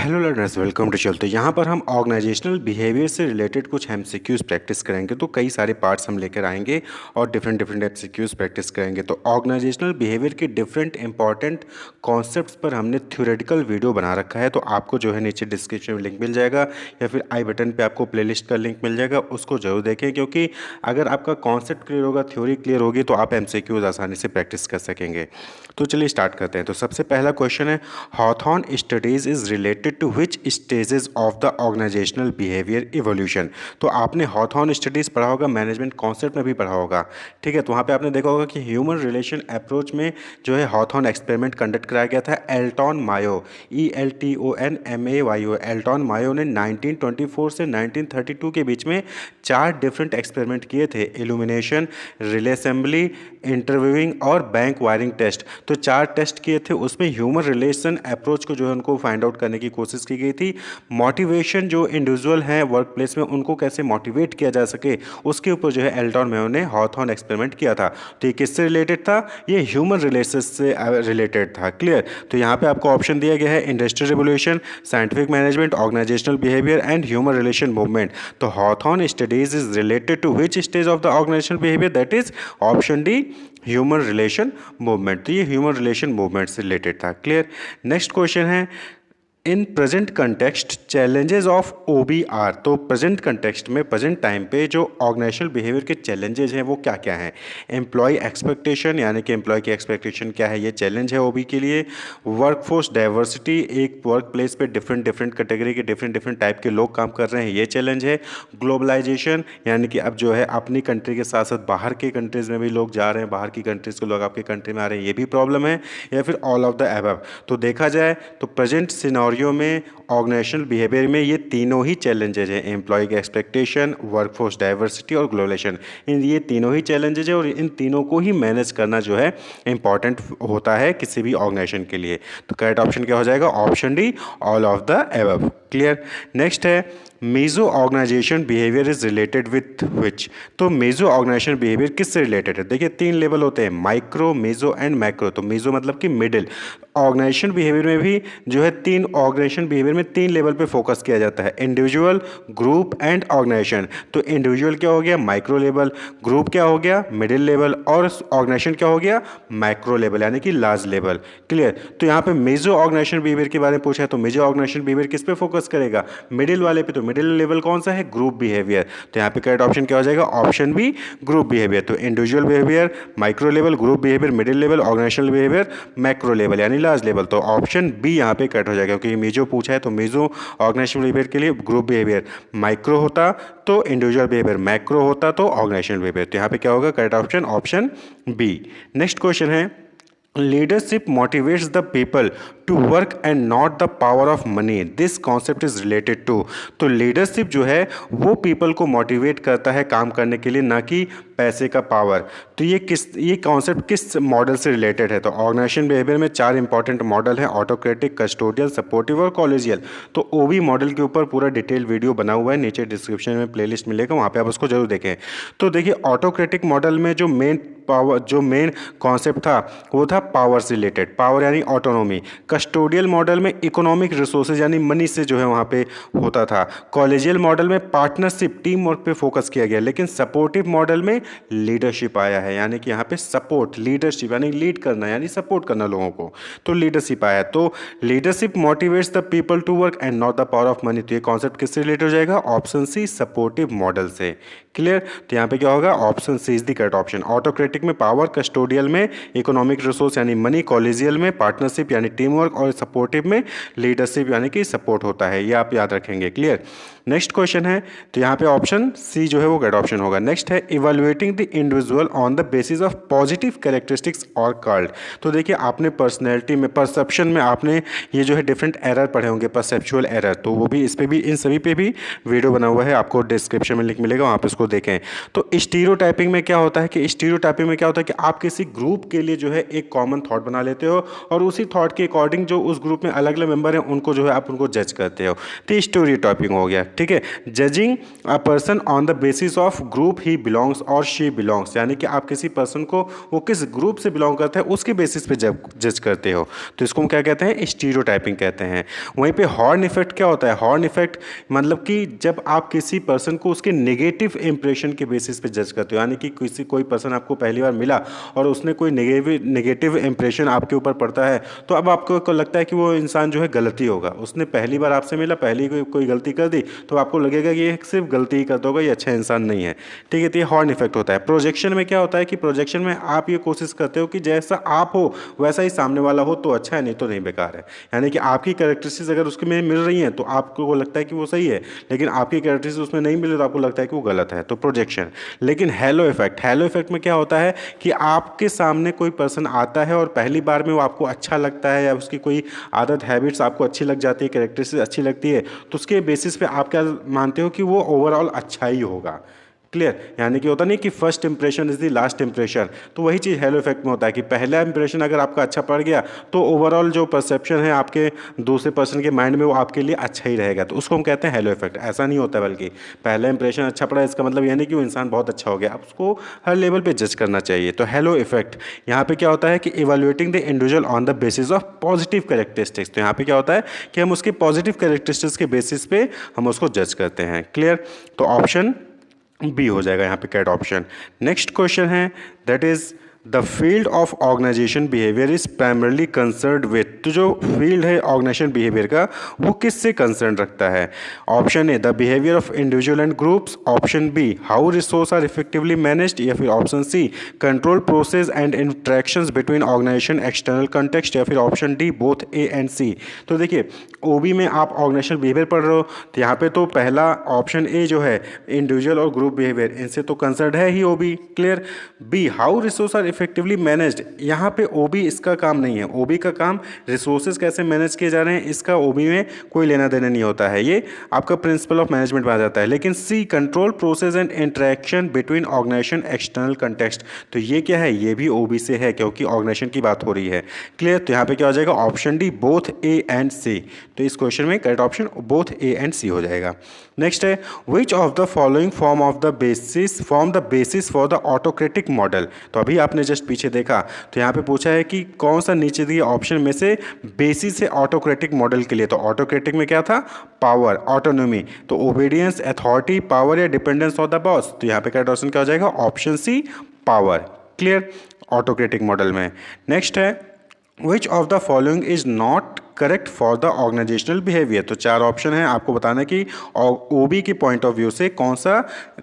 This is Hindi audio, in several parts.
हेलो लर्नर्स, वेलकम टू चलते। यहाँ पर हम ऑर्गेनाइजेशनल बिहेवियर से रिलेटेड कुछ एमसीक्यूज़ प्रैक्टिस करेंगे। तो कई सारे पार्ट्स हम लेकर आएंगे और डिफरेंट डिफरेंट एमसीक्यूज़ प्रैक्टिस करेंगे। तो ऑर्गेनाइजेशनल बिहेवियर के डिफरेंट इंपॉर्टेंट कॉन्सेप्ट्स पर हमने थ्योरेटिकल वीडियो बना रखा है। तो आपको जो है नीचे डिस्क्रिप्शन में लिंक मिल जाएगा या फिर आई बटन पर आपको प्लेलिस्ट का लिंक मिल जाएगा, उसको जरूर देखें, क्योंकि अगर आपका कॉन्सेप्ट क्लियर होगा, थ्योरी क्लियर होगी, तो आप एमसीक्यूज़ आसानी से प्रैक्टिस कर सकेंगे। तो चलिए स्टार्ट करते हैं। तो सबसे पहला क्वेश्चन है, Hawthorne studies is related to which stages of the organisational behaviour evolution. तो आपने हॉथॉर्न स्टडीज़ पढ़ा होगा, मैनेजमेंट कॉन्सेप्ट में भी पढ़ा होगा, ठीक है। तो वहाँ पे आपने देखा होगा कि ह्यूमन रिलेशन अप्रोच में जो है हॉथॉर्न एक्सपेरिमेंट कंडक्ट कराया गया था। एल्टॉन मायो, ELTONMAYO, एल्टॉन मायो ने 1924 से 1932 के बीच में 4 डिफरेंट एक्सपेरिमेंट किए थे। इल्यूमिनेशन, रिले असेंबली, इंटरव्यूइंग और बैंक वायरिंग टेस्ट। तो 4 टेस्ट किए थे, उसमें ह्यूमन रिलेशन अप्रोच को जो है उनको फाइंड आउट करने की कोशिश की गई थी। मोटिवेशन, जो इंडिविजुअल हैं वर्क प्लेस में, उनको कैसे मोटिवेट किया जा सके, उसके ऊपर जो है एल्टॉन मेयो ने हॉथॉर्न एक्सपेरिमेंट किया था। तो ये किससे रिलेटेड था? ये ह्यूमन रिलेशन से रिलेटेड था। क्लियर? तो यहाँ पे आपको ऑप्शन दिया गया है, industrial revolution, scientific management, organisational behaviour and human relation movement. तो Hawthorne studies is related to which stage of the organisational behaviour? That is option D, human relation movement. तो ये ह्यूमन रिलेशन मूवमेंट से रिलेटेड था। क्लियर? नेक्स्ट क्वेश्चन है, in present context challenges of OBR। तो प्रेजेंट कंटेक्स्ट में, प्रेजेंट टाइम पे जो ऑर्गेनाइजेशनल बिहेवियर के चैलेंजेस हैं वो क्या क्या हैं? एम्प्लॉय एक्सपेक्टेशन, यानी कि एम्प्लॉय की एक्सपेक्टेशन क्या है, ये चैलेंज है OB के लिए। वर्कफोर्स डाइवर्सिटी, एक वर्क प्लेस पे डिफरेंट डिफरेंट कैटेगरी के डिफरेंट डिफरेंट टाइप के लोग काम कर रहे हैं, ये चैलेंज है। ग्लोबलाइजेशन, यानी कि अब जो है अपनी कंट्री के साथ साथ बाहर के कंट्रीज़ में भी लोग जा रहे हैं, बाहर की कंट्रीज़ के लोग आपके कंट्री में आ रहे हैं, ये भी प्रॉब्लम है। या फिर ऑल ऑफ द अबव। तो देखा जाए तो प्रेजेंट सिनेरियो में ऑर्गेनाइजेशनल बिहेवियर में ये तीनों ही चैलेंजेज हैं, एम्प्लॉय की एक्सपेक्टेशन, वर्कफोर्स डाइवर्सिटी और ग्लोबलाइजेशन। ये तीनों ही चैलेंजेज है और इन तीनों को ही मैनेज करना जो है इंपॉर्टेंट होता है किसी भी ऑर्गेनाइजेशन के लिए। तो करेक्ट ऑप्शन क्या हो जाएगा? Option D, all of the above. Clear? Next है, meso organisation behaviour is related with which. तो मेजो ऑर्गेनाइजेशन बिहेवियर किससे रिलेटेड है? देखिए 3 लेवल होते हैं, माइक्रो, मेजो एंड मैक्रो। तो मेजो मतलब कि मिडिल। ऑर्गेनाइजेशन बिहेवियर में भी जो है 3 ऑर्गेनाइजेशन बिहेवियर में 3 लेवल पे फोकस किया जाता है, इंडिविजुअल, ग्रुप एंड ऑर्गेनाइजेशन। तो इंडिविजुअल क्या हो गया? Micro level. ग्रुप क्या हो गया? Middle level. और ऑर्गेनाइजेशन क्या हो गया? मैक्रो लेवल, यानी कि लार्ज लेवल। क्लियर? तो यहाँ पे मेजो ऑर्गेनाइजेशन बिहेवियर के बारे में पूछा है, तो मेजो ऑर्गेनाइजेशन बिहेवियर किस पे फोकस करेगा? मिडिल वाले पे। तो मिडिल लेवल कौन सा है? Group behaviour. तो यहाँ पे करेक्ट ऑप्शन क्या हो जाएगा? Option B, group behaviour. तो individual behaviour micro level, group behaviour middle level, organisational behaviour macro level यानी लार्ज लेवल। तो ऑप्शन बी यहाँ पे करेक्ट हो जाएगा, क्योंकि मेजो पूछा है। तो मेजो ऑर्गेनाइजेशनल बिहेवियर के लिए ग्रुप बिहेवियर माइक्रो होता, तो इंडिविजुअल बिहेवियर मैक्रो होता, तो ऑर्गेनाइजेशनल बिहेवियर। तो यहाँ पे क्या होगा? Correct option option B. Next question है, leadership motivates the people to work and not the power of money, this concept is related to. तो लीडरशिप जो है वो पीपल को मोटिवेट करता है काम करने के लिए, ना कि पैसे का पावर। तो ये कॉन्सेप्ट किस मॉडल से रिलेटेड है? तो ऑर्गेनाइजेशन बिहेवियर में 4 इंपॉर्टेंट मॉडल हैं, ऑटोक्रेटिक, कस्टोडियल, सपोर्टिव और कॉलेजियल। तो OB मॉडल के ऊपर पूरा डिटेल वीडियो बना हुआ है, नीचे डिस्क्रिप्शन में प्लेलिस्ट मिलेगा, वहाँ पे आप उसको जरूर देखें। तो देखिए ऑटोक्रेटिक मॉडल में जो मेन कॉन्सेप्ट था वो था पावर से रिलेटेड, पावर यानी ऑटोनॉमी। कस्टोडियल मॉडल में इकोनॉमिक रिसोर्सेज यानी मनी से जो है वहाँ पे होता था। कॉलेजियल मॉडल में पार्टनरशिप, टीम वर्क पे फोकस किया गया। लेकिन सपोर्टिव मॉडल में लीडरशिप आया है, यानी कि यहाँ पे सपोर्ट, लीडरशिप यानी लीड करना, यानी सपोर्ट करना लोगों को, तो लीडरशिप आया। तो leadership motivates the people to work and not the power of money. तो ये कॉन्सेप्ट किससे रिलेटेड हो जाएगा? ऑप्शन सी, सपोर्टिव मॉडल से। क्लियर? तो यहाँ पे क्या होगा? Option C is the correct option. Autocratic में पावर, कस्टोडियल में इकोनॉमिक रिसोर्स यानी मनी, कॉलेजियल में पार्टनरशिप यानी टीम वर्क और सपोर्टिव में लीडरशिप यानी कि सपोर्ट होता है। ये आप याद रखेंगे। क्लियर? नेक्स्ट क्वेश्चन है, तो यहाँ पे ऑप्शन सी जो है वो करेक्ट ऑप्शन होगा। नेक्स्ट है, evaluating the individual on the basis of positive characteristics और कल्ट। तो देखिए आपने पर्सनैलिटी में, परसेप्शन में आपने ये जो है डिफरेंट एरर पढ़े होंगे, परसेप्चुअल एरर। तो वो भी इस पे भी, इन सभी पे भी वीडियो बना हुआ है, आपको डिस्क्रिप्शन में लिंक मिलेगा, वहाँ पे इसको देखें। तो स्टीरियोटाइपिंग में क्या होता है कि स्टीरियोटाइपिंग में क्या होता है कि आप किसी ग्रुप के लिए जो है एक कॉमन थॉट बना लेते हो और उसी थॉट के अकॉर्डिंग जो उस ग्रुप में अलग अलग मेंबर हैं उनको जो है आप उनको जज करते हो। तो स्टीरियोटाइपिंग हो गया। ठीक है, judging a person on the basis of group he belongs और और शी बिलोंग्स, यानी कि आप किसी पर्सन को वो किस ग्रुप से बिलोंग करते हैं उसके बेसिस पे जज करते हो, तो इसको हम क्या कहते हैं, स्टीरियोटाइपिंग कहते हैं। वहीं पे हॉर्न इफेक्ट क्या होता है, हॉर्न इफेक्ट मतलब कि जब आप किसी पर्सन को उसके नेगेटिव इंप्रेशन के बेसिस पे जज करते हो, यानी कि कोई पर्सन आपको पहली बार मिला और उसने कोई नेगेटिव इंप्रेशन आपके ऊपर पड़ता है, तो अब आपको लगता है कि वो इंसान जो है गलती होगा, उसने पहली बार आपसे मिला, पहली कोई गलती कर दी, तो आपको लगेगा कि ये सिर्फ गलती ही करता होगा, ये अच्छा इंसान नहीं है। ठीक है, तो ये हॉर्न इफेक्ट होता है। प्रोजेक्शन में क्या होता है कि प्रोजेक्शन में आप ये कोशिश करते हो कि जैसा आप हो वैसा ही सामने वाला हो, तो अच्छा है, नहीं तो नहीं, बेकार है। यानी कि आपकी कैरेक्टरिस्टिक्स अगर उसके में मिल रही हैं तो आपको वो लगता है कि वो सही है, लेकिन आपकी कैरेक्टरिस्टिक्स उसमें नहीं मिले तो आपको लगता है कि वो गलत है, तो प्रोजेक्शन। लेकिन हेलो इफेक्ट में क्या होता है कि आपके सामने कोई पर्सन आता है और पहली बार में वो आपको अच्छा लगता है या उसकी कोई आदत हैबिट्स आपको अच्छी लग जाती है, कैरेक्टरिस्टिक्स अच्छी लगती है, तो उसके बेसिस पे आप क्या मानते हो कि वो ओवरऑल अच्छा ही होगा। क्लियर, यानी कि होता नहीं कि first impression is the last impression, तो वही चीज़ हेलो इफेक्ट में होता है कि पहला इंप्रेशन अगर आपका अच्छा पड़ गया तो ओवरऑल जो परसेप्शन है आपके दूसरे पर्सन के माइंड में वो आपके लिए अच्छा ही रहेगा, तो उसको हम कहते हैं हेलो इफेक्ट। ऐसा नहीं होता, बल्कि पहला इंप्रेशन अच्छा पड़ा इसका मतलब ये नहीं कि वो इंसान बहुत अच्छा हो गया, आप उसको हर लेवल पे जज करना चाहिए। तो हेलो इफेक्ट यहाँ पे क्या होता है कि evaluating the individual on the basis of positive characteristics, तो यहाँ पे क्या होता है कि हम उसके पॉजिटिव कैरेक्टरिस्टिक्स के बेसिस पे हम उसको जज करते हैं। क्लियर, तो ऑप्शन बी हो जाएगा यहाँ पे कैट ऑप्शन। नेक्स्ट क्वेश्चन है that is the field of organization behaviour is primarily concerned with, तो जो फील्ड है ऑर्गेनाइजेशन बिहेवियर का वो किससे कंसर्न रखता है। Option A the behaviour of individual and groups, option B how resource are effectively managed, या फिर option C control process and interactions between organisation external context, या फिर option D both A and C. तो देखिए ओबी में आप ऑर्गेनाइजेशनल बिहेवियर पढ़ रहे हो, तो यहाँ पे तो पहला ऑप्शन ए जो है इंडिविजुअल और ग्रुप बिहेवियर, इनसे तो कंसर्न है ही OB. Clear, B how resource are effectively managed, यहाँ पे ओबी इसका काम नहीं है, ओबी का काम रिसोर्सेज कैसे मैनेज किए जा रहे हैं इसका ओबी में कोई लेना देना नहीं होता है, ये आपका प्रिंसिपल ऑफ मैनेजमेंट में आ जाता है। लेकिन C control process and interaction between organisation external context, तो ये क्या है, ये भी ओबी से है क्योंकि ऑर्गेनाइजेशन की बात हो रही है। क्लियर, तो यहाँ पे क्या हो जाएगा, option D both A and C, तो इस क्वेश्चन में correct option both A and C हो जाएगा। नेक्स्ट है which of the following form the basis for the autocratic model, तो अभी आपने जस्ट पीछे देखा तो यहाँ पे पूछा है कि कौन सा नीचे दिए ऑप्शन में से बेसिस है ऑटोक्रेटिक मॉडल के लिए, तो ऑटोक्रेटिक में क्या था, पावर, ऑटोनोमी, तो ओबीडियंस, अथॉरिटी, पावर या डिपेंडेंस ऑफ द बॉस, तो यहाँ पे करेक्ट ऑप्शन क्या हो जाएगा, option C power. Clear, autocratic model में। नेक्स्ट है which of the following is not correct for the organisational behaviour, तो चार ऑप्शन है, आपको बताना है कि ओबी के पॉइंट ऑफ व्यू से कौन सा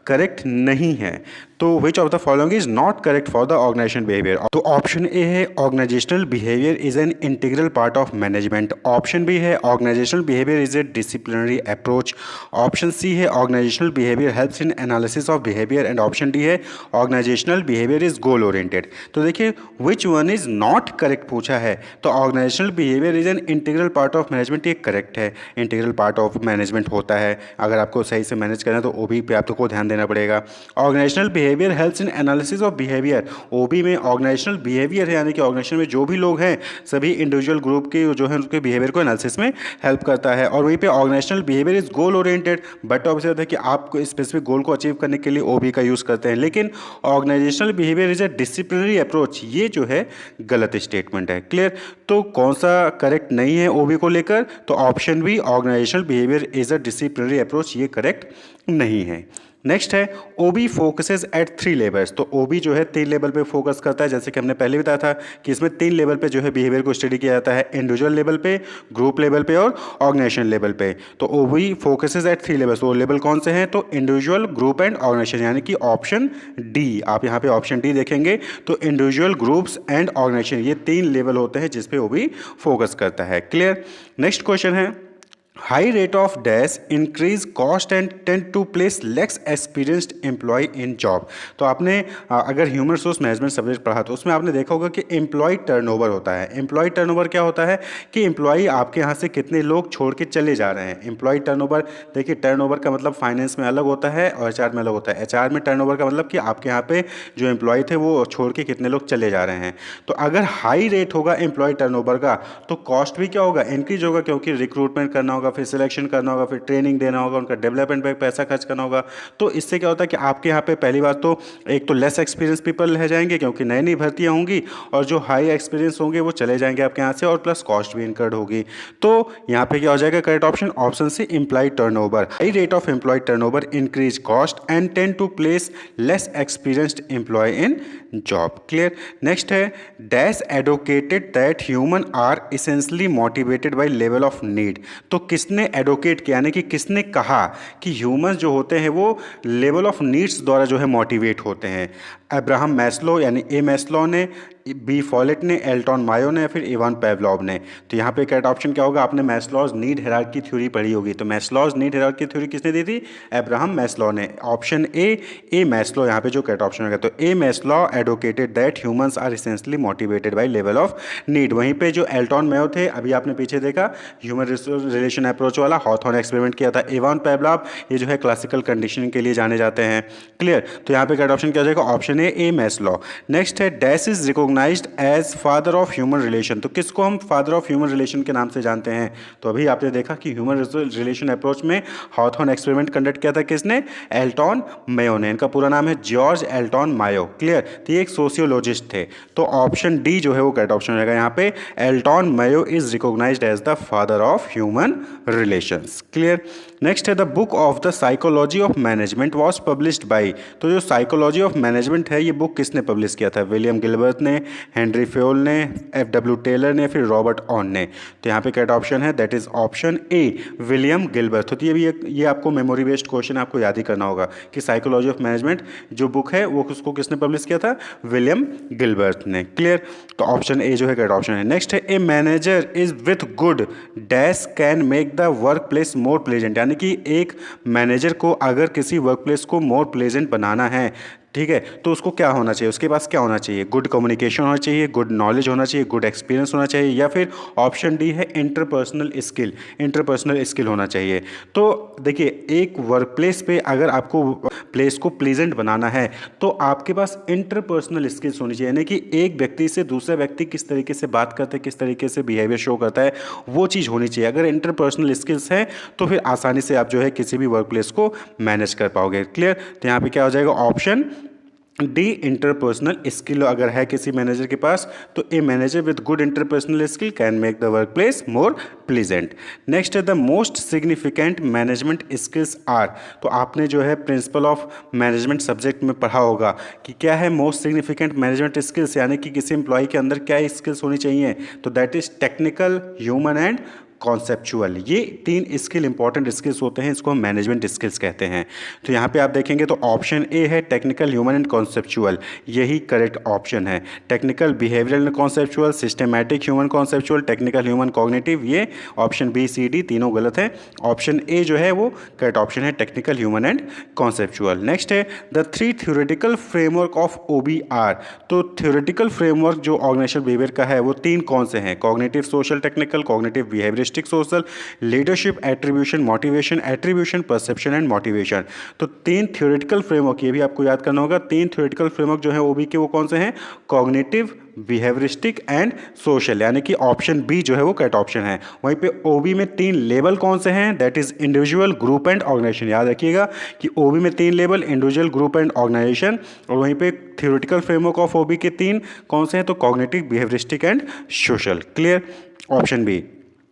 करेक्ट नहीं है। तो which of the following is not correct for the organisation behaviour, तो ऑप्शन ए है organisational behaviour is an integral part of management, option B है organisational behaviour is a disciplinary approach, option C है organisational behaviour helps in analysis of behaviour, and option D है organisational behaviour is goal oriented. तो देखिए which one is not correct पूछा है, तो organisational behaviour is an integral part of management, ये करेक्ट है, इंटीग्रल पार्ट ऑफ मैनेजमेंट होता है, अगर आपको सही से मैनेज करना है तो ओबी पे आपको ध्यान देना पड़ेगा। Organisational behaviour helps in analysis of behaviour, OB में ऑर्गेनाइजेशनल बिहेवियर है, यानी कि ऑर्गेनाइजेशन में जो भी लोग हैं सभी इंडिविजुअल ग्रुप के जो है उनके बिहेवियर को एनालिसिस में हेल्प करता है। और वहीं पे organizational behaviour is goal oriented, but obviously होता है कि आप स्पेसिफिक गोल को अचीव करने के लिए ओबी का यूज़ करते हैं, लेकिन organizational behaviour is a disciplinary approach, ये जो है गलत स्टेटमेंट है। क्लियर, तो कौन सा करेक्ट नहीं है ओबी को लेकर, तो option B organizational behaviour is a disciplinary approach, ये करेक्ट नहीं है। नेक्स्ट है ओबी फोकसेस एट 3 लेवल्स, तो ओबी जो है 3 लेवल पे फोकस करता है, जैसे कि हमने पहले बताया था कि इसमें 3 लेवल पे जो है बिहेवियर को स्टडी किया जाता है, इंडिविजुअल लेवल पे, ग्रुप लेवल पे और ऑर्गेनाइजेशन लेवल पे। तो ओबी फोकसेस एट 3 लेवल्स, तो लेवल कौन से हैं, तो इंडिविजुअल, ग्रुप एंड ऑर्गेनाइजेशन, यानी कि ऑप्शन डी, आप यहाँ पे ऑप्शन डी देखेंगे तो इंडिविजुअल, ग्रुप्स एंड ऑर्गेनाइजेशन, ये 3 लेवल होते हैं जिसपे ओबी फोकस करता है। क्लियर, नेक्स्ट क्वेश्चन है high rate of dash increase cost and tend to place less experienced employ in job, तो आपने अगर ह्यूमन रिसोर्स मैनेजमेंट सब्जेक्ट पढ़ा तो उसमें आपने देखा होगा कि एम्प्लॉय टर्नओवर होता है। एम्प्लॉय टर्नओवर क्या होता है कि एम्प्लॉय आपके यहाँ से कितने लोग छोड़ के चले जा रहे हैं। एम्प्लॉय टर्नओवर, देखिए टर्नओवर का मतलब फाइनेंस में अलग होता है और एचआर में अलग होता है। एचआर में टर्नओवर का मतलब कि आपके यहाँ पे जो एम्प्लॉय थे वो छोड़ के कितने लोग चले जा रहे हैं। तो अगर हाई रेट होगा एम्प्लॉय टर्नओवर का तो कॉस्ट भी क्या होगा, इंक्रीज होगा, क्योंकि रिक्रूटमेंट करना होगा, फिर सिलेक्शन करना होगा, फिर ट्रेनिंग देना होगा, उनका डेवलपमेंट पे पैसा खर्च करना होगा। तो इससे क्या होता है कि आपके यहाँ पे पहली बात तो एक तो लेस एक्सपीरियंस पीपल रह जाएंगे क्योंकि नई नई भर्तियाँ होंगी, और जो हाई एक्सपीरियंस होंगे वो चले जाएंगे आपके यहाँ से, और प्लस कॉस्ट भी इनकर्ड होगी। तो यहाँ पे क्या हो जाएगा correct option, option C employ turnover. High rate of employ turnover increase cost and tend to place less experienced employ in job. Clear. Next है dash advocated that human are essentially motivated by level of need. तो किसने एडवोकेट किया, यानी कि किसने कहा कि ह्यूमंस जो होते हैं वो लेवल ऑफ नीड्स द्वारा जो है मोटिवेट होते हैं? अब्राहम मैस्लो यानी ए मैस्लो ने, बी फॉलेट ने, एल्टॉन मायो ने, या फिर इवान पेवलोव ने। तो यहाँ पे करेक्ट ऑप्शन क्या होगा? आपने मैस्लोज नीड हायरार्की थ्योरी पढ़ी होगी। तो मैस्लोज नीड हायरार्की थ्योरी किसने दी थी? अब्राहम मैस्लो ने। ऑप्शन ए मैस्लो यहाँ पे जो करेक्ट ऑप्शन होगा। तो A Maslow advocated that humans are essentially motivated by level of need. वहीं पे जो एल्टॉन मायो थे, अभी आपने पीछे देखा ह्यूमन रिलेशन अप्रोच वाला हॉथॉर्न एक्सपेरिमेंट किया था। इवान पेवलोव ये जो है क्लासिकल कंडीशनिंग के लिए जाने जाते हैं। क्लियर। तो यहाँ पे करेक्ट ऑप्शन क्या हो जाएगा? Option A Maslow. नेक्स्ट है dash is recognized as father of human relation. तो किसको हम फादर ऑफ ह्यूमन रिलेशन के नाम से जानते हैं? तो अभी आपने देखा कि ह्यूमन रिलेशन अप्रोच में हॉथॉर्न एक्सपेरिमेंट कंडक्ट किया था किसने? एल्टॉन मायो ने। इनका पूरा नाम है जॉर्ज एल्टॉन मायो। क्लियर। तो ये एक सोशियोलॉजिस्ट थे। तो ऑप्शन डी जो है वो करेक्ट ऑप्शन रहेगा यहाँ पे। Elton Mayo is recognized as the father of human relations. Clear. Next है the book of the psychology of management was published by. तो जो साइकोलॉजी ऑफ मैनेजमेंट है ये बुक किसने पब्लिश किया था? विलियम गिलबर्ट ने, हेनरी फेयोल ने, एफ.डब्ल्यू. टेलर ने, फिर रॉबर्ट ऑन ने। तो यहाँ पे करेक्ट ऑप्शन है that is option A William Gilbert. तो ये आपको मेमोरी बेस्ड क्वेश्चन आपको याद ही करना होगा कि साइकोलॉजी ऑफ मैनेजमेंट जो बुक है वो उसको किसने पब्लिश किया था? विलियम गिलबर्ट ने। क्लियर। तो ऑप्शन ए जो है करेक्ट ऑप्शन है। नेक्स्ट है a manager is with good dash can make the work place more pleasant. यानी कि एक मैनेजर को अगर किसी वर्क प्लेस को मोर प्लेजेंट बनाना है, ठीक है, तो उसको क्या होना चाहिए? उसके पास क्या होना चाहिए? गुड कम्युनिकेशन होना चाहिए, गुड नॉलेज होना चाहिए, गुड एक्सपीरियंस होना चाहिए, या फिर ऑप्शन डी है इंटरपर्सनल स्किल होना चाहिए। तो देखिए एक वर्क प्लेस पे अगर आपको प्लेस को प्लेजेंट बनाना है तो आपके पास इंटरपर्सनल स्किल्स होनी चाहिए, यानी कि एक व्यक्ति से दूसरा व्यक्ति किस तरीके से बात करता है, किस तरीके से बिहेवियर शो करता है, वो चीज़ होनी चाहिए। अगर इंटरपर्सनल स्किल्स हैं तो फिर आसानी से आप जो है किसी भी वर्क प्लेस को मैनेज कर पाओगे। क्लियर। तो यहाँ पे क्या हो जाएगा? ऑप्शन डी इंटरपर्सनल स्किल अगर है किसी मैनेजर के पास तो a manager with good interpersonal skill can make the work place more pleasant. Next है the most significant management skills are. तो आपने जो है प्रिंसिपल ऑफ मैनेजमेंट सब्जेक्ट में पढ़ा होगा कि क्या है मोस्ट सिग्निफिकेंट मैनेजमेंट स्किल्स, यानी कि किसी एम्प्लॉय के अंदर क्या स्किल्स होनी चाहिए? तो that is technical, human and conceptual. ये 3 स्किल इंपॉर्टेंट स्किल्स होते हैं, इसको हम मैनेजमेंट स्किल्स कहते हैं। तो यहाँ पे आप देखेंगे तो ऑप्शन ए है टेक्निकल, ह्यूमन एंड कॉन्सेप्चुअल, यही करेक्ट ऑप्शन है। Technical, behavioural and conceptual, systematic, human conceptual, technical, human cognitive, ये ऑप्शन बी सी डी तीनों गलत है। ऑप्शन ए जो है वो करेक्ट ऑप्शन है technical, human and conceptual. Next है the 3 theoretical framework of OBR। तो थ्योरेटिकल फ्रेमवर्क जो ऑर्गेनाइजेशनल बिहेवियर का है वो 3 कौन से हैं? Cognitive, social, technical, cognitive, behaviour, social, leadership, attribution, motivation, attribution, perception and motivation. तो 3 थ्योरेटिकल फ्रेमवर्क, ये भी आपको याद करना होगा। 3 थ्योरेटिकल फ्रेमवर्क जो है ओबी के वो कौन से हैं? कॉग्निटिव, बिहेवियरिस्टिक एंड सोशल, यानी कि ऑप्शन बी जो है वो करेक्ट ऑप्शन है। वहीं पे ओबी में 3 लेवल कौन से हैं? That is individual, group and organization. याद रखिएगा कि ओबी में 3 level, individual, group and organization. और वहीं पे थ्योरेटिकल फ्रेमवर्क ऑफ ओबी के 3 कौन से हैं? तो cognitive, behavioristic and social. Clear. Option B.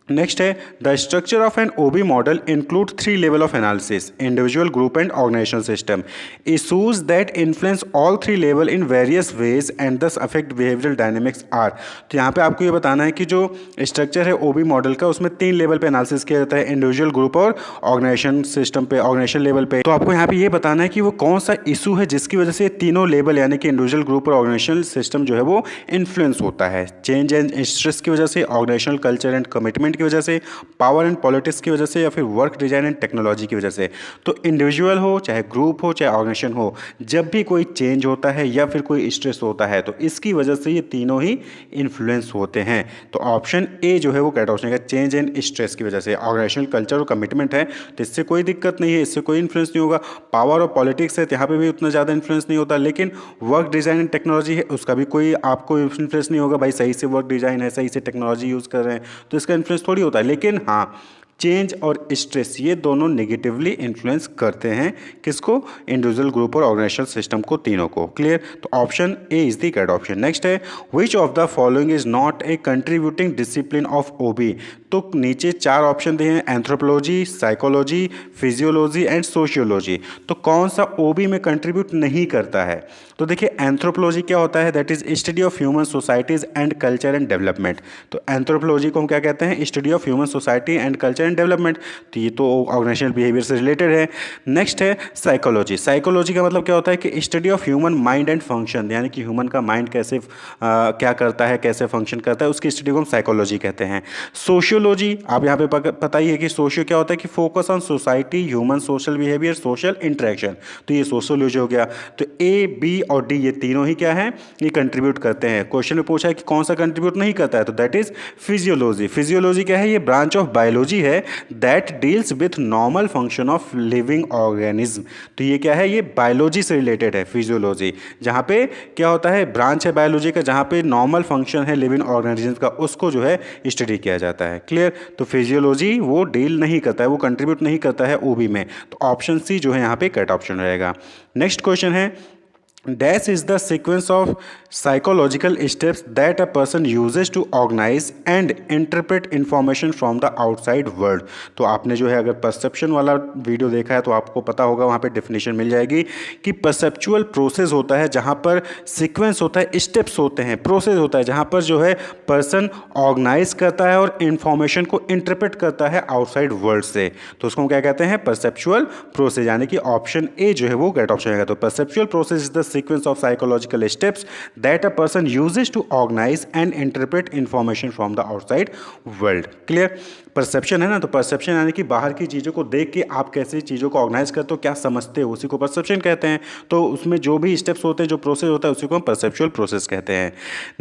Next है the structure of an OB model include 3 level of analysis, individual, group and organization system, issues that influence all 3 level in various ways and thus affect behavioural dynamics are. तो यहाँ पे आपको ये बताना है कि जो स्ट्रक्चर है ओबी मॉडल का उसमें 3 लेवल पे एनालिसिस किया जाता है, इंडिविजुअल, ग्रुप और ऑर्गेनाइजेशन सिस्टम पे, ऑर्गेनाइजेशन लेवल पे। तो आपको यहाँ पे ये बताना है कि वो कौन सा इशू है जिसकी वजह से तीनों लेवल यानी कि इंडिविजुअल, ग्रुप और ऑर्गेनाइजेशन सिस्टम जो है वो इन्फ्लुएंस होता है। चेंज एंड स्ट्रेस की वजह से, ऑर्गेनाइजेशनल कल्चर एंड कमिटमेंट की वजह से, पावर एंड पॉलिटिक्स की वजह से, या फिर वर्क डिजाइन एंड टेक्नोलॉजी की वजह से। तो इंडिविजुअल हो, चाहे ग्रुप हो, चाहे ऑर्गेनाइजेशन हो, जब भी कोई चेंज होता है या फिर कोई स्ट्रेस होता है तो इसकी वजह से ये तीनों ही इन्फ्लुएंस होते हैं। तो ऑप्शन ए जो है वो करेक्ट ऑप्शन है, चेंज एंड स्ट्रेस की वजह से। ऑर्गेनाइजेशनल कल्चर और कमिटमेंट है तो इससे कोई दिक्कत नहीं है, इससे कोई इन्फ्लुएंस नहीं होगा। पावर और पॉलिटिक्स है तो यहाँ पे भी उतना ज़्यादा इन्फ्लुएंस नहीं होता, लेकिन वर्क डिज़ाइन एंड टेक्नोलॉजी है उसका भी कोई आपको इन्फ्लुएंस नहीं होगा। भाई सही से वर्क डिज़ाइन है, सही से टेक्नोलॉजी यूज़ कर रहे हैं तो इसका इन्फ्लुएंस थोड़ी होता है। लेकिन हाँ, चेंज और स्ट्रेस ये दोनों नेगेटिवली इन्फ्लुएंस करते हैं किसको, इंडिविजुअल, ग्रुप और ऑर्गेनाइजेशनल सिस्टम को, तीनों को। क्लियर, तो option A is the correct option. Next है which of the following is not a contributing discipline of OB. तो नीचे 4 ऑप्शन दिए हैं, anthropology, psychology, physiology and sociology. तो कौन सा ओबी में कंट्रीब्यूट नहीं करता है? तो देखिए एंथ्रोपोलॉजी क्या होता है, that is study of human societies and culture and development. तो एंथ्रोपोलॉजी को हम क्या कहते हैं, study of human society and culture and development. तो ये तो ऑर्गेनाइजेशनल बिहेवियर से रिलेटेड है। नेक्स्ट है साइकोलॉजी। साइकोलॉजी का मतलब क्या होता है कि study of human mind and function, यानी कि ह्यूमन का माइंड कैसे क्या करता है, कैसे फंक्शन करता है, उसकी स्टडी को हम साइकोलॉजी कहते हैं। सोशियोलॉजी, आप यहाँ पे पता ही है कि सोशियो क्या होता है कि focus on society, human social behaviour, social interaction. तो ये सोशियोलॉजी हो गया। तो ए, बी और डी ये तीनों ही क्या है, ये कंट्रीब्यूट करते हैं। क्वेश्चन में पूछा है कि कौन सा कंट्रीब्यूट नहीं करता है, तो दैट इज फिजियोलॉजी। फिजियोलॉजी क्या है, ये ब्रांच ऑफ बायोलॉजी है that deals with normal function of living organism. तो ये क्या है, ये बायोलॉजी से रिलेटेड है फिजियोलॉजी, जहाँ पे क्या होता है, ब्रांच है बायोलॉजी का, जहाँ पे नॉर्मल फंक्शन है लिविंग ऑर्गेनिज्म का, उसको जो है स्टडी किया जाता है। क्लियर, तो फिजियोलॉजी वो डील नहीं करता है, वो कंट्रीब्यूट नहीं करता है ओबी में। तो ऑप्शन सी जो है यहाँ पे करेक्ट ऑप्शन रहेगा। नेक्स्ट क्वेश्चन है Dash is the sequence of psychological steps that a person uses to organize and interpret information from the outside world। तो आपने जो है अगर परसेप्शन वाला वीडियो देखा है तो आपको पता होगा, वहाँ पे डेफिनेशन मिल जाएगी कि परसेप्चुअल प्रोसेस होता है जहाँ पर सीक्वेंस होता है, स्टेप्स होते हैं, प्रोसेस होता है जहाँ पर जो है पर्सन ऑर्गेनाइज करता है और इंफॉर्मेशन को इंटरप्रेट करता है आउटसाइड वर्ल्ड से। तो उसको क्या कहते हैं, परसेप्चुअल प्रोसेस, यानी कि ऑप्शन ए जो है वो करेक्ट ऑप्शन रहेगा। तो perceptual process is the sequence of psychological steps that a person uses to organize and interpret information from the outside world। Clear, perception है ना, तो परसेप्शन यानी कि बाहर की चीज़ों को देख के आप कैसे चीज़ों को ऑर्गेनाइज करते हो, क्या समझते हो, उसी को परसेप्शन कहते हैं। तो उसमें जो भी स्टेप्स होते हैं, जो प्रोसेस होता है, उसी को हम परसेप्चुअल प्रोसेस कहते हैं।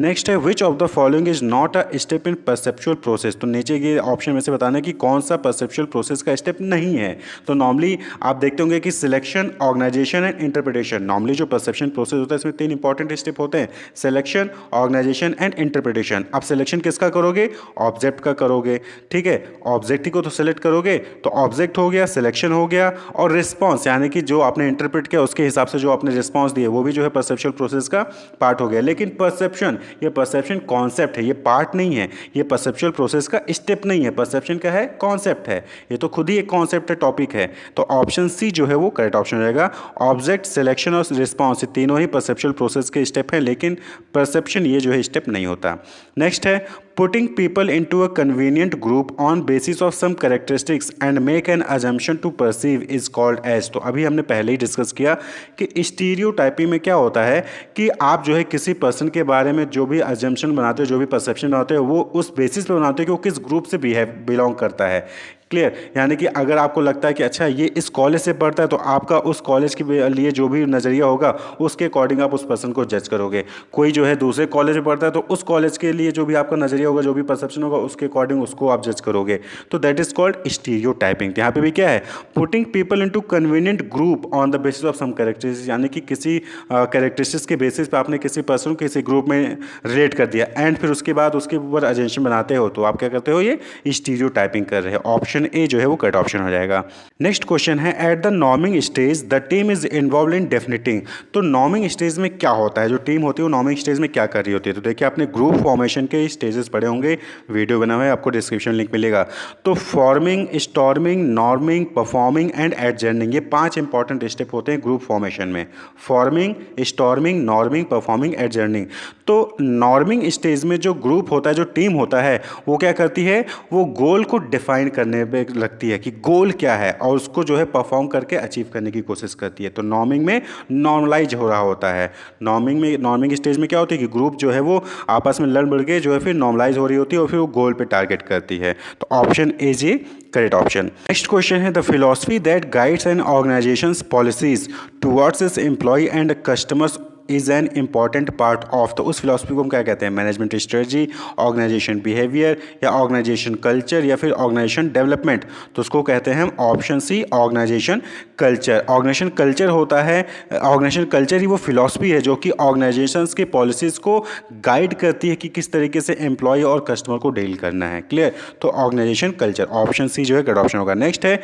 नेक्स्ट है which of the following is not a step in perceptual process. तो नीचे के ऑप्शन में से बताना है कि कौन सा परसेप्चुअल प्रोसेस का स्टेप नहीं है। तो नॉर्मली आप देखते होंगे कि selection, organization and interpretation. Normally जो परसेप्शन प्रोसेस होता है इसमें 3 इंपॉर्टेंट स्टेप होते हैं, सिलेक्शन, ऑर्गेनाइजेशन एंड इंटरप्रिटेशन। आप सिलेक्शन किसका करोगे, ऑब्जेक्ट का करोगे, ठीक है, ऑब्जेक्ट को तो सेलेक्ट करोगे, तो ऑब्जेक्ट हो गया, सिलेक्शन हो गया, और रिस्पॉन्स यानी कि जो आपने इंटरप्रेट किया उसके हिसाब से जो आपने रिस्पॉन्स दिए वो भी जो है परसेप्चुअल प्रोसेस का पार्ट हो गया। लेकिन परसेप्शन, ये परसेप्शन कॉन्सेप्ट है, ये पार्ट नहीं है, ये परसेप्चुअल प्रोसेस का स्टेप नहीं है। परसेप्शन क्या है, कॉन्सेप्ट है, ये तो खुद ही एक कॉन्सेप्ट है, टॉपिक है। तो ऑप्शन सी जो है वो करेक्ट ऑप्शन रहेगा। ऑब्जेक्ट, सिलेक्शन और रिस्पॉन्स ये तीनों ही परसेप्चुअल प्रोसेस के स्टेप हैं, लेकिन परसेप्शन ये जो है स्टेप नहीं होता। नेक्स्ट है putting people into a convenient group on basis of some characteristics and make an assumption to perceive is called as. तो अभी हमने पहले ही डिस्कस किया कि स्टीरियोटाइपिंग में क्या होता है कि आप जो है किसी पर्सन के बारे में जो भी अजम्पशन बनाते हो, जो भी परसेप्शन बनाते हो, वो उस बेसिस पे बनाते हो कि वो किस ग्रुप से बिलोंग करता है। क्लियर, यानी कि अगर आपको लगता है कि अच्छा ये इस कॉलेज से पढ़ता है, तो आपका उस कॉलेज के लिए जो भी नज़रिया होगा उसके अकॉर्डिंग आप उस पर्सन को जज करोगे। कोई जो है दूसरे कॉलेज में पढ़ता है तो उस कॉलेज के लिए जो भी आपका नज़रिया होगा, जो भी परसेप्शन होगा, उसके अकॉर्डिंग उसको आप जज करोगे। तो दैट इज कॉल्ड स्टीरियोटाइपिंग। यहाँ पे भी क्या है, putting people into convenient group on the basis of some characteristics, यानी कि किसी कैरेक्टरिस्टिक्स के बेसिस पे आपने किसी पर्सन को किसी ग्रुप में रिलेट कर दिया एंड फिर उसके बाद उसके ऊपर अजेंशन बनाते हो, तो आप क्या करते हो, ये स्टीरियोटाइपिंग कर रहे हो। ऑप्शन ए जो है वो करेक्ट ऑप्शन हो जाएगा। नेक्स्ट क्वेश्चन है at the norming stage the team is involved in defining. तो नॉर्मिंग स्टेज में क्या होता है, जो टीम होती है वो नॉर्मिंग स्टेज में क्या कर रही होती है। तो देखिए आपने ग्रुप फॉर्मेशन के स्टेजेस पढ़े होंगे, वीडियो बना हुआ है, आपको डिस्क्रिप्शन लिंक मिलेगा। तो forming, storming, norming, performing and एडजर्निंग, ये 5 इंपॉर्टेंट स्टेप होते हैं ग्रुप फॉर्मेशन में। Forming, storming, norming, performing, एडजर्निंग। तो नॉर्मिंग स्टेज में जो ग्रुप होता है, जो टीम होता है, वो क्या करती है, वो गोल को डिफाइन करने पे लगती है कि गोल क्या है और उसको जो है परफॉर्म करके अचीव करने की कोशिश करती है। तो नॉर्मिंग में नॉर्मलाइज हो रहा होता है। नॉर्मिंग स्टेज में क्या होती है कि ग्रुप जो है वो आपस में लड़ बढ़ के जो है फिर नॉर्मलाइज हो रही होती है और फिर वो गोल पे टारगेट करती है। तो ऑप्शन ए जी करेक्ट ऑप्शन। नेक्स्ट क्वेश्चन है the philosophy that guides an organizations policies towards its employ and customers is an important part of, तो उस फिलॉसफी को हम क्या कहते हैं? मैनेजमेंट स्ट्रेटजी, ऑर्गेनाइजेशन बिहेवियर, या ऑर्गेनाइजेशन कल्चर, या फिर ऑर्गेनाइजेशन डेवलपमेंट। तो उसको कहते हैं हम option C organization culture. Organization culture होता है, ऑर्गेनाइजेशन कल्चर ही वो फिलॉसफी है जो कि ऑर्गेनाइजेशंस के पॉलिसीज़ को गाइड करती है कि किस तरीके से एम्प्लॉय और कस्टमर को डील करना है। क्लियर? तो ऑर्गेनाइजेशन कल्चर, ऑप्शन सी जो है गलत ऑप्शन होगा। नेक्स्ट है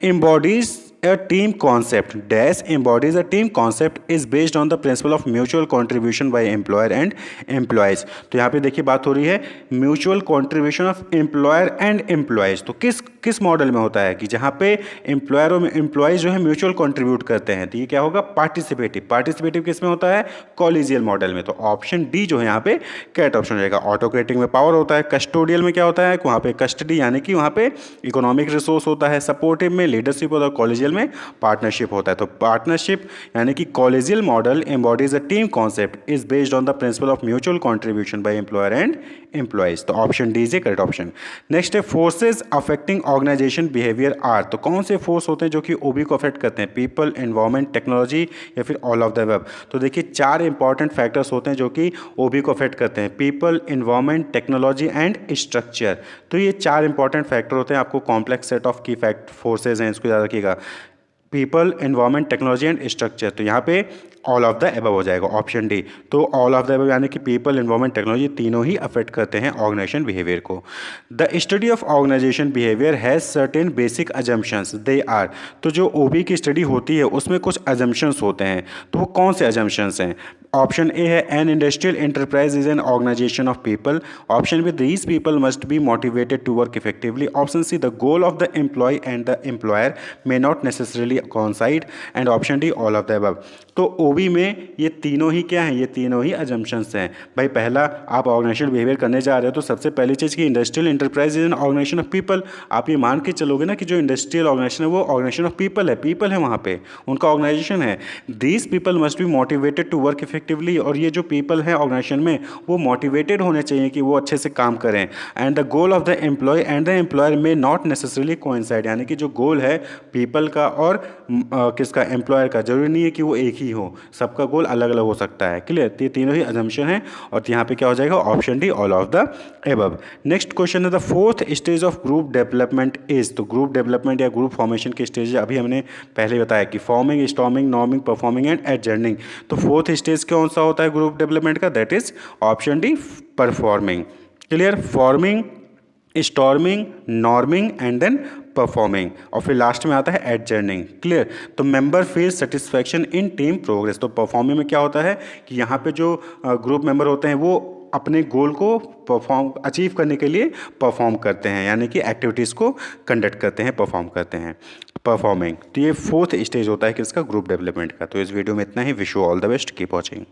embodies A team concept dash embodies a team concept is based on the principle of mutual contribution by employer and employees। तो यहाँ पे देखिए बात हो रही है mutual contribution of employer and employees. तो किस मॉडल में होता है कि जहाँ पे एम्प्लॉयर और एम्प्लॉयज़ जो है म्यूचुअल कॉन्ट्रीब्यूट करते हैं, तो ये क्या होगा? पार्टिसिपेटिव। पार्टिसिपेटिव किस में होता है? कॉलेजियल मॉडल में। तो ऑप्शन डी जो है यहाँ पे कैट ऑप्शन हो जाएगा। ऑटोक्रेटिक में पावर होता है, कस्टोडियल में क्या होता है? वहाँ पे कस्टडी यानी कि वहाँ पे इकोनॉमिक रिसोर्स होता है, सपोर्टिव में लीडरशिप होता है, कॉलेजियल में पार्टनरशिप होता है। तो पार्टनरशिप यानी कि collegial model embodies a team concept is based on the principle of mutual contribution by employer and employees. तो option D is a correct option. Next है forces affecting organization behaviour are. तो कौन से फोर्स होते हैं जो कि ओबी को अफेक्ट करते हैं? पीपल, एनवायरमेंट, टेक्नोलॉजी, या फिर ऑल ऑफ द अबव। तो देखिए 4 इंपॉर्टेंट फैक्टर्स होते हैं जो कि ओबी को अफेक्ट करते हैं, people, environment, technology and structure. तो ये 4 इंपॉर्टेंट फैक्टर होते हैं। आपको कॉम्प्लेक्स सेट ऑफ की फैक्ट फोर्सेज हैं, इसको याद रखिएगा, people, environment, technology and structure. तो यहाँ पे ऑल ऑफ द एबव हो जाएगा, ऑप्शन डी। तो ऑल ऑफ द एबव यानी कि पीपल, एनवायरमेंट, टेक्नोलॉजी तीनों ही अफेक्ट करते हैं ऑर्गेनाइजेशन बिहेवियर को। The study of organization behaviour has certain basic assumptions they are. तो जो ओबी की स्टडी होती है उसमें कुछ अजम्पशंस होते हैं, तो वो कौन से अजम्पशंस हैं? ऑप्शन ए है an industrial enterprise is an organization of people. Option B these people must be motivated to work effectively. Option C the goal of the employee and the employer may not necessarily coincide. And option D all of the above. तो ओबी में ये तीनों ही क्या हैं? ये तीनों ही अजम्पशंस हैं। भाई पहला, आप ऑर्गेनाइजेशन बिहेवियर करने जा रहे हो तो सबसे पहली चीज़ कि industrial enterprise is an organization of people. आप ये मान के चलोगे ना कि जो इंडस्ट्रियल ऑर्गेनाइजेशन है वो ऑर्गेनाइजेशन ऑफ पीपल है वहाँ पे उनका ऑर्गेनाइजेशन है। These people must be motivated to work effectively. और ये जो पीपल हैं ऑर्गेनाइजेशन में वो मोटिवेटेड होने चाहिए कि वो अच्छे से काम करें। And the goal of the employee and the employer may not necessarily coincide, यानी कि जो गोल है पीपल का और किसका? एम्प्लॉयर का। जरूरी नहीं है कि वो एक ही हो, सबका गोल अलग अलग हो सकता है। क्लियर? ये तीनों ही अजम्पशन है और यहाँ पे क्या हो जाएगा? Option D all of the above. Next question है the fourth stage of group development is. तो ग्रुप डेवलपमेंट या ग्रुप फॉर्मेशन की स्टेज अभी हमने पहले बताया कि forming, storming, norming, performing and adjourning. तो फोर्थ स्टेज कौन सा होता है ग्रुप डेवलपमेंट का? That is option D performing. Clear? Forming, storming, norming and then performing, और फिर लास्ट में आता है एडजर्निंग। क्लियर? तो मेंबर फील सेटिस्फैक्शन इन टीम प्रोग्रेस। तो परफॉर्मिंग में क्या होता है कि यहाँ पे जो ग्रुप मेंबर होते हैं वो अपने गोल को अचीव करने के लिए परफॉर्म करते हैं, यानी कि एक्टिविटीज़ को कंडक्ट करते हैं, परफॉर्म करते हैं, परफॉर्मिंग। तो ये फोर्थ स्टेज होता है किसका? ग्रुप डेवलपमेंट का। तो इस वीडियो में इतना ही। Wish you all the best, keep watching.